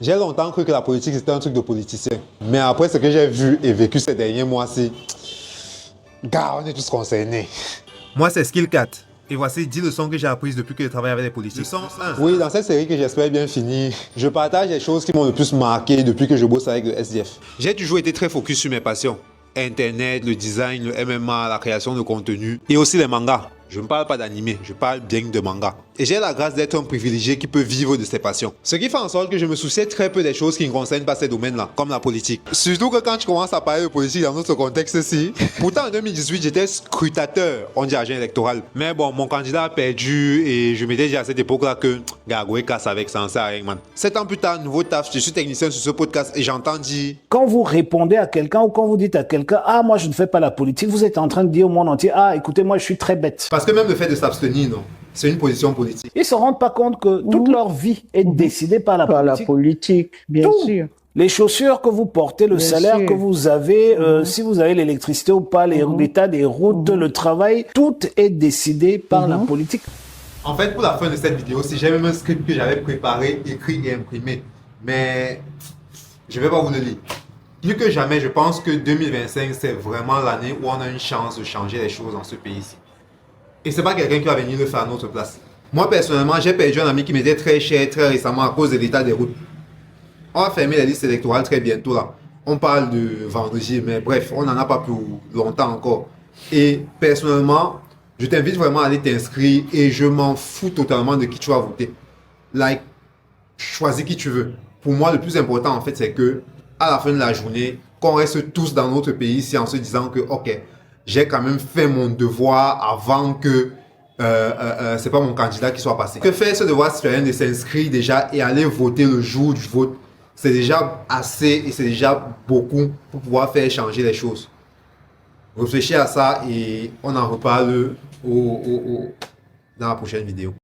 J'ai longtemps cru que la politique c'était un truc de politicien. Mais après ce que j'ai vu et vécu ces derniers mois-ci, gars, on est tous concernés. Moi, c'est Skill 4. Et voici 10 leçons que j'ai apprises depuis que je travaille avec les politiques. Leçon 1. Oui, dans cette série que j'espère bien finir, je partage les choses qui m'ont le plus marqué depuis que je bosse avec le SDF. J'ai toujours été très focus sur mes passions. Internet, le design, le MMA, la création de contenu et aussi les mangas. Je ne parle pas d'anime, je parle bien de manga. Et j'ai la grâce d'être un privilégié qui peut vivre de ses passions. Ce qui fait en sorte que je me souciais très peu des choses qui ne concernent pas ces domaines-là, comme la politique. Surtout que quand tu commences à parler de politique dans notre contexte-ci. Pourtant en 2018, j'étais scrutateur, on dit agent électoral. Mais bon, mon candidat a perdu et je m'étais dit à cette époque-là que, gars, casse avec ça, ça rien, man. 7 ans plus tard, nouveau taf, je suis technicien sur ce podcast et j'entends dire... Quand vous répondez à quelqu'un ou quand vous dites à quelqu'un « Ah, moi je ne fais pas la politique », vous êtes en train de dire au monde entier « Ah, écoutez, moi je suis très bête ». Parce que même le fait de s'abstenir, non, c'est une position politique. Ils ne se rendent pas compte que toute leur vie est décidée par la politique. Par la politique, bien Tout. sûr. Les chaussures que vous portez, le Bien salaire sûr. que vous avez, si vous avez l'électricité ou pas, l'état des routes, le travail, tout est décidé par la politique. En fait, pour la fin de cette vidéo, si j'ai même un script que j'avais préparé, écrit et imprimé, mais je vais pas vous le lire. Plus que jamais, je pense que 2025, c'est vraiment l'année où on a une chance de changer les choses dans ce pays-ci. Et c'est pas quelqu'un qui va venir le faire à notre place. Moi, personnellement, j'ai perdu un ami qui m'était très cher très récemment à cause de l'état des routes. On va fermer les listes électorales très bientôt là. On parle de vendredi, mais bref, on n'en a pas pour longtemps encore. Et personnellement, je t'invite vraiment à aller t'inscrire et je m'en fous totalement de qui tu vas voter. Like, choisis qui tu veux. Pour moi, le plus important en fait, c'est que à la fin de la journée, qu'on reste tous dans notre pays ici en se disant que, ok, j'ai quand même fait mon devoir avant que c'est pas mon candidat qui soit passé. Que faire ce devoir citoyen de s'inscrire déjà et aller voter le jour du vote, c'est déjà assez et c'est déjà beaucoup pour pouvoir faire changer les choses. Réfléchis à ça et on en reparle dans la prochaine vidéo.